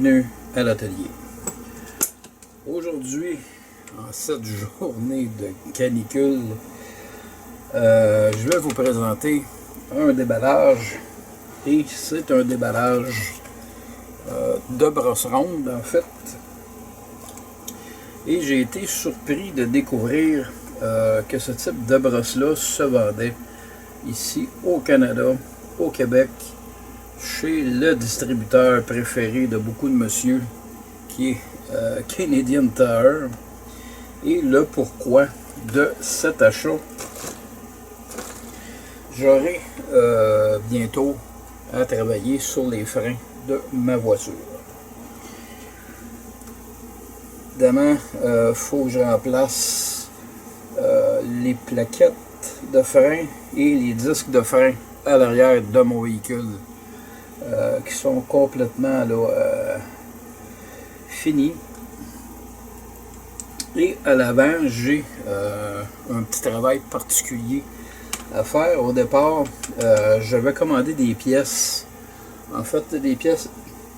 bienvenue à l'atelier. Aujourd'hui, en cette journée de canicule, je vais vous présenter un déballage, et c'est un déballage de brosse ronde en fait. Et j'ai été surpris de découvrir que ce type de brosse-là se vendait ici au Canada, au Québec, chez le distributeur préféré de beaucoup de monsieur, qui est Canadian Tire. Et le pourquoi de cet achat, j'aurai bientôt à travailler sur les freins de ma voiture. Évidemment, faut que je remplace les plaquettes de frein et les disques de frein à l'arrière de mon véhicule qui sont complètement là, finis. Et à l'avant, j'ai un petit travail particulier à faire. Au départ, je vais commander des pièces, en fait des pièces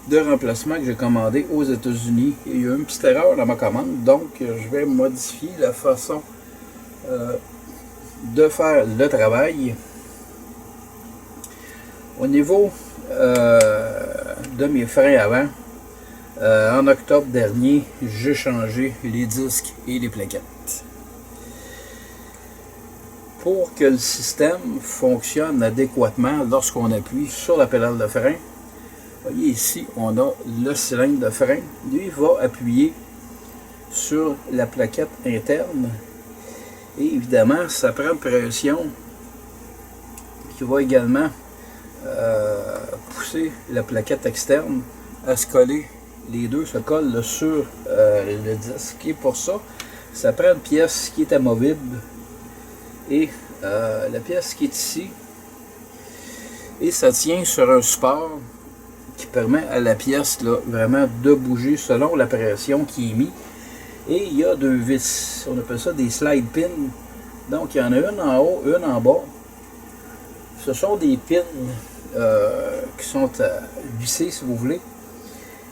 de remplacement que j'ai commandées aux États-Unis. Il y a eu une petite erreur dans ma commande, donc je vais modifier la façon de faire le travail. Au niveau de mes freins avant, en octobre dernier, j'ai changé les disques et les plaquettes. Pour que le système fonctionne adéquatement lorsqu'on appuie sur la pédale de frein, vous voyez ici, on a le cylindre de frein. Lui va appuyer sur la plaquette interne. Et évidemment, ça prend une pression qui va également pousser la plaquette externe à se coller. Les deux se collent sur le disque. Et pour ça, ça prend une pièce qui est amovible. Et la pièce qui est ici, et ça tient sur un support qui permet à la pièce là, vraiment de bouger selon la pression qui est mise. Et il y a deux vis, on appelle ça des slide pins. Donc il y en a une en haut, une en bas. Ce sont des pins qui sont vissés si vous voulez.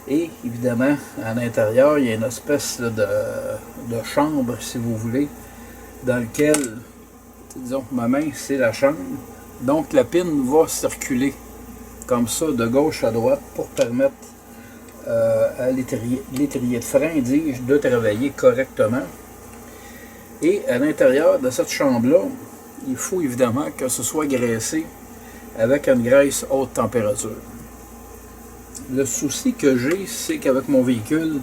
Et évidemment, à l'intérieur, il y a une espèce là, de chambre, si vous voulez, dans lequel, disons, ma main, c'est la chambre. Donc la pin va circuler comme ça, de gauche à droite, pour permettre à l'étrier de frein, dis-je, de travailler correctement. Et à l'intérieur de cette chambre-là, il faut évidemment que ce soit graissé avec une graisse haute température. Le souci que j'ai, c'est qu'avec mon véhicule,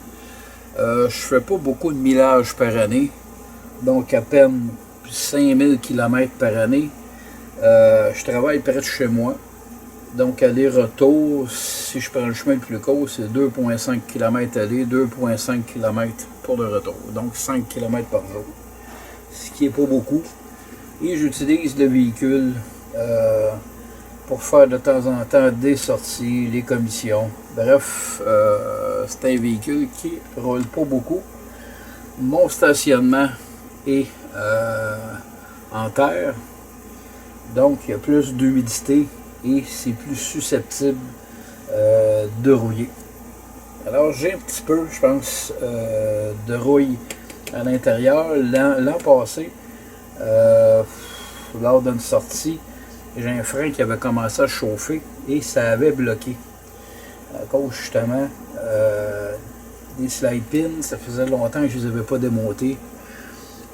je fais pas beaucoup de millage par année, donc à peine 5000 km par année. Je travaille près de chez moi, donc aller-retour, si je prends le chemin le plus court, c'est 2,5 km aller, 2,5 km pour le retour, donc 5 km par jour, ce qui n'est pas beaucoup. Et j'utilise le véhicule pour faire de temps en temps des sorties, les commissions. Bref, c'est un véhicule qui ne roule pas beaucoup. Mon stationnement est en terre, donc il y a plus d'humidité et c'est plus susceptible de rouiller. Alors j'ai un petit peu, je pense, de rouille à l'intérieur. L'an passé, lors d'une sortie, j'ai un frein qui avait commencé à chauffer et ça avait bloqué à cause justement des slide pins. Ça faisait longtemps que je ne les avais pas démontés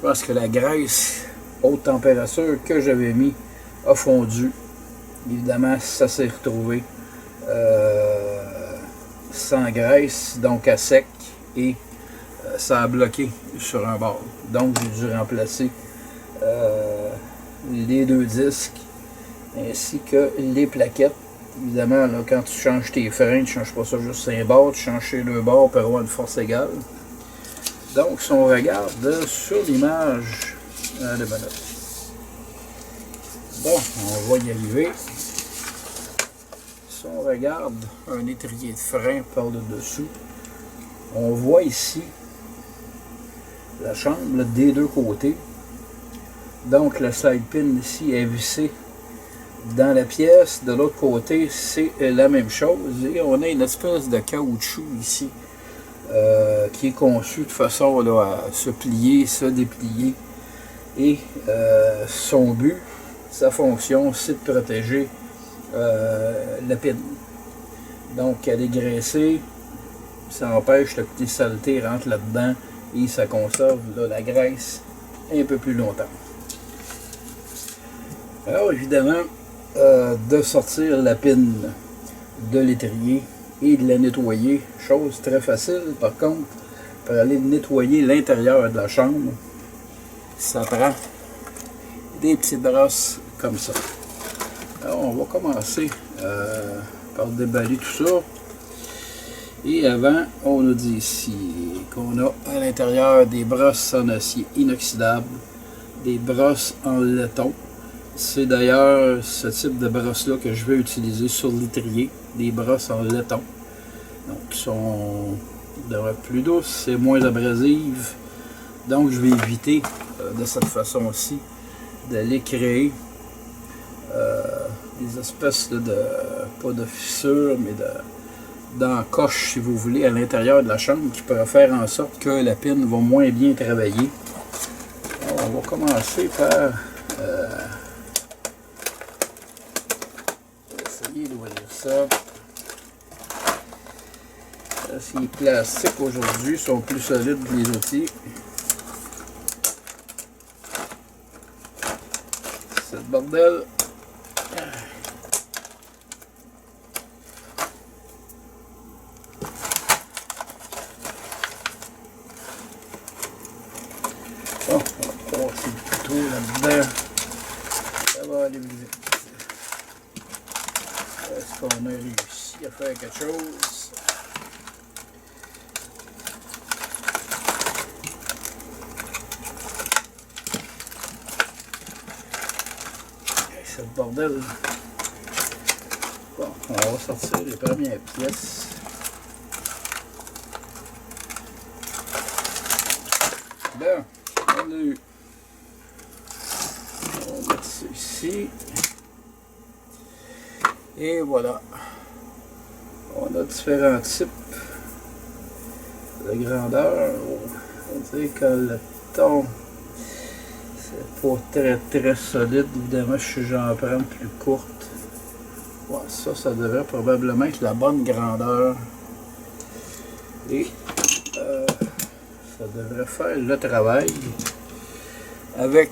parce que la graisse haute température que j'avais mis a fondu. Évidemment, ça s'est retrouvé sans graisse, donc à sec, et ça a bloqué sur un bord. Donc j'ai dû remplacer les deux disques ainsi que les plaquettes. Évidemment, là, quand tu changes tes freins, tu ne changes pas ça juste un bord, tu changes les deux bords pour avoir une force égale. Donc si on regarde sur l'image, bon, on va y arriver. Si on regarde un étrier de frein par le dessous, on voit ici la chambre des deux côtés. Donc le slide pin ici est vissé dans la pièce. De l'autre côté, c'est la même chose. Et on a une espèce de caoutchouc ici qui est conçu de façon là, à se plier, se déplier. Et son but, sa fonction, c'est de protéger la pine. Donc, elle est graissée, ça empêche que les saletés rentrent là-dedans et ça conserve là, la graisse un peu plus longtemps. Alors, évidemment, de sortir la pine de l'étrier et de la nettoyer, chose très facile. Par contre, pour aller nettoyer l'intérieur de la chambre, ça prend des petites brosses comme ça. Alors, on va commencer par déballer tout ça. Et avant, on a dit ici qu'on a à l'intérieur des brosses en acier inoxydable, des brosses en laiton. C'est d'ailleurs ce type de brosse-là que je vais utiliser sur l'étrier, des brosses en laiton. Donc, qui sont plus douces, c'est moins abrasive. Donc, je vais éviter de cette façon-ci d'aller créer des espèces de pas de fissures, mais d'encoches, si vous voulez, à l'intérieur de la chambre qui pourrait faire en sorte que la pine va moins bien travailler. Alors, on va commencer par essayer d'ouvrir ça. Les plastiques aujourd'hui sont plus solides que les outils. C'est le bordel. Bon, on va passer le couteau là-dedans. Ça va aller vite. Est-ce qu'on a réussi à faire quelque chose? C'est le bordel. Bon, on va sortir les premières pièces. Là, on a eu. On va mettre ça ici. Et voilà. On a différents types de grandeur. On dirait que le ton, c'est pas très solide. Évidemment, j'en prends une plus courte. Ouais, ça devrait probablement être la bonne grandeur. Et ça devrait faire le travail. Avec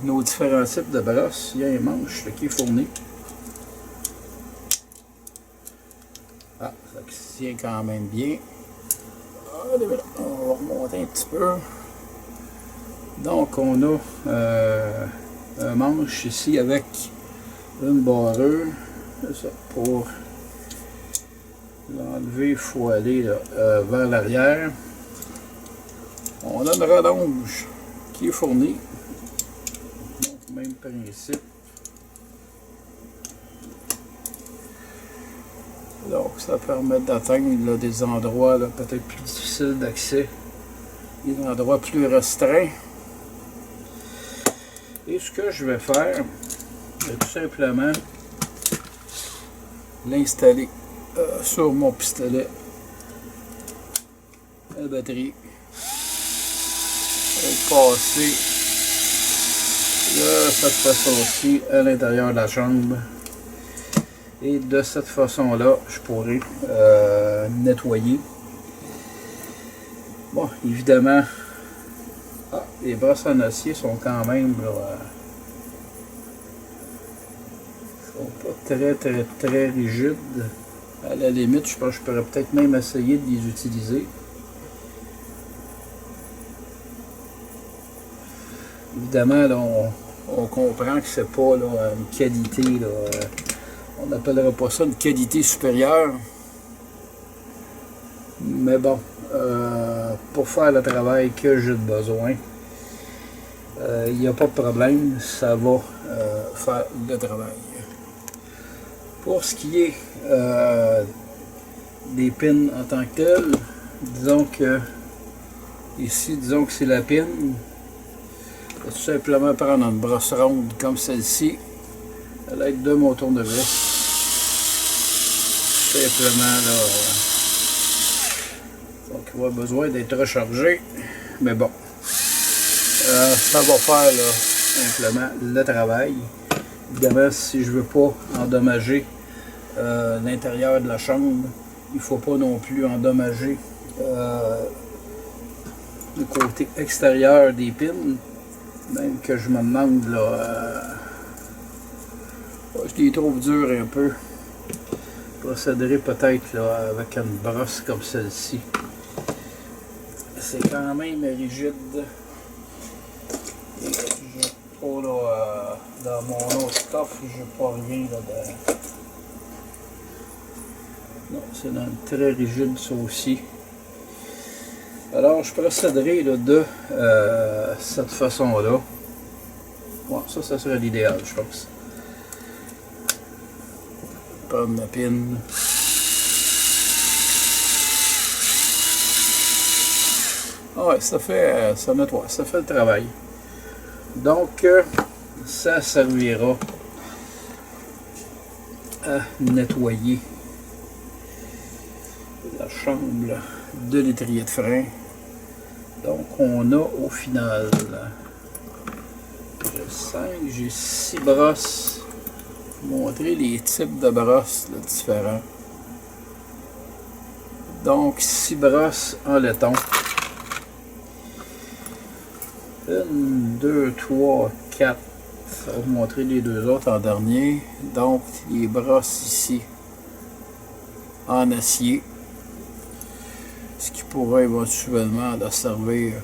nos différents types de brosses, il y a un manche qui est fourni. Ah, ça se tient quand même bien. Allez, on va remonter un petit peu. Donc, on a un manche ici avec une barrure. C'est ça, pour l'enlever, il faut aller là, vers l'arrière. On a une rallonge qui est fournie. Donc, même principe. Donc, ça permet d'atteindre des endroits peut-être plus difficiles d'accès, des endroits plus restreints. Et ce que je vais faire, c'est tout simplement l'installer sur mon pistolet à batterie et passer de cette façon-ci à l'intérieur de la chambre. Et de cette façon-là, je pourrais nettoyer. Bon, évidemment, les brosses en acier sont quand même sont pas très rigides. À la limite, je pense que je pourrais peut-être même essayer de les utiliser. Évidemment, là, on comprend que c'est pas là, une qualité, là, on n'appellera pas ça une qualité supérieure. Mais bon, pour faire le travail que j'ai besoin, il n'y a pas de problème, ça va faire le travail. Pour ce qui est des pins en tant que telles, disons que ici, disons que c'est la pin. Tout simplement prendre une brosse ronde comme celle-ci, à l'aide de mon tournevis. Simplement là, donc il va avoir besoin d'être rechargé, mais bon, ça va faire là, simplement le travail. Évidemment, si je veux pas endommager l'intérieur de la chambre, il faut pas non plus endommager le côté extérieur des pins, même que je me demande là, je les trouve durs un peu. Je procéderai peut-être avec une brosse comme celle-ci. C'est quand même rigide. Et je pas là, dans mon autre coffre, j'ai pas rien là-dedans. Non, c'est dans le très rigide ça aussi. Alors je procéderai là, de cette façon-là. Bon, ça serait l'idéal, je pense. Prendre ma pin. Ah ouais, ça nettoie, ça fait le travail. Donc, ça servira à nettoyer la chambre de l'étrier de frein. Donc, on a au final, j'ai 5, j'ai 6 brosses. Je vais vous montrer les types de brosses là, différents. Donc, 6 brosses en laiton. 1, 2, 3, 4. Ça va vous montrer les deux autres en dernier. Donc, les brosses ici en acier. Ce qui pourrait éventuellement leur servir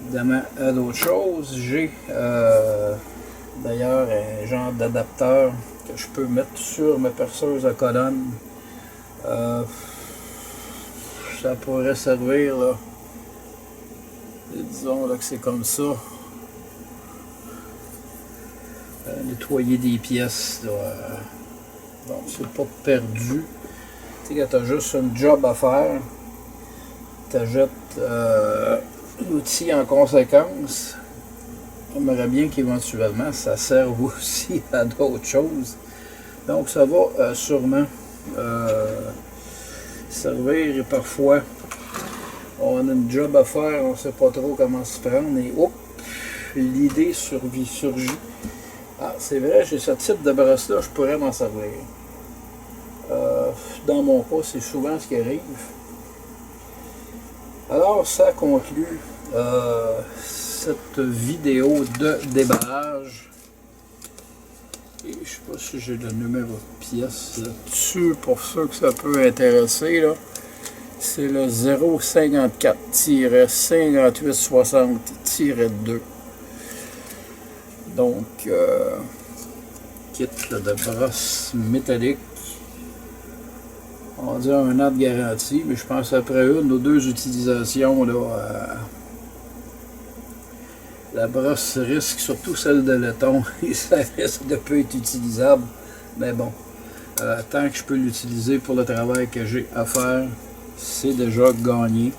évidemment à d'autres choses. J'ai d'ailleurs un genre d'adapteur que je peux mettre sur ma perceuse à colonne. Ça pourrait servir là. Et disons là, que c'est comme ça. Nettoyer des pièces. Donc c'est pas perdu. Tu sais, quand tu as juste un job à faire, tu achètes l'outil en conséquence. J'aimerais bien qu'éventuellement ça serve aussi à d'autres choses. Donc ça va sûrement servir et parfois on a une job à faire, on ne sait pas trop comment se prendre et hop, l'idée surgit. Ah, c'est vrai, j'ai ce type de brosse-là, je pourrais m'en servir. Dans mon cas, c'est souvent ce qui arrive. Alors, ça conclut cette vidéo de déballage. Et je ne sais pas si j'ai le numéro de pièce là-dessus pour ceux que ça peut intéresser. Là. C'est le 054-5860-2. Donc, kit là, de brosse métallique. On va dire 1 an de garantie, mais je pense après 1 ou 2 utilisations, là, la brosse risque, surtout celle de laiton, et ça risque de peu être utilisable. Mais bon, tant que je peux l'utiliser pour le travail que j'ai à faire, c'est déjà gagné.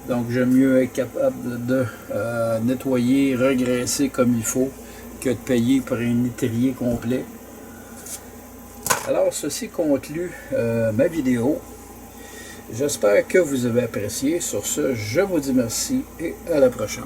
Donc j'aime mieux être capable de nettoyer, regraisser comme il faut, que de payer pour un étrier complet. Alors ceci conclut ma vidéo. J'espère que vous avez apprécié. Sur ce, je vous dis merci et à la prochaine.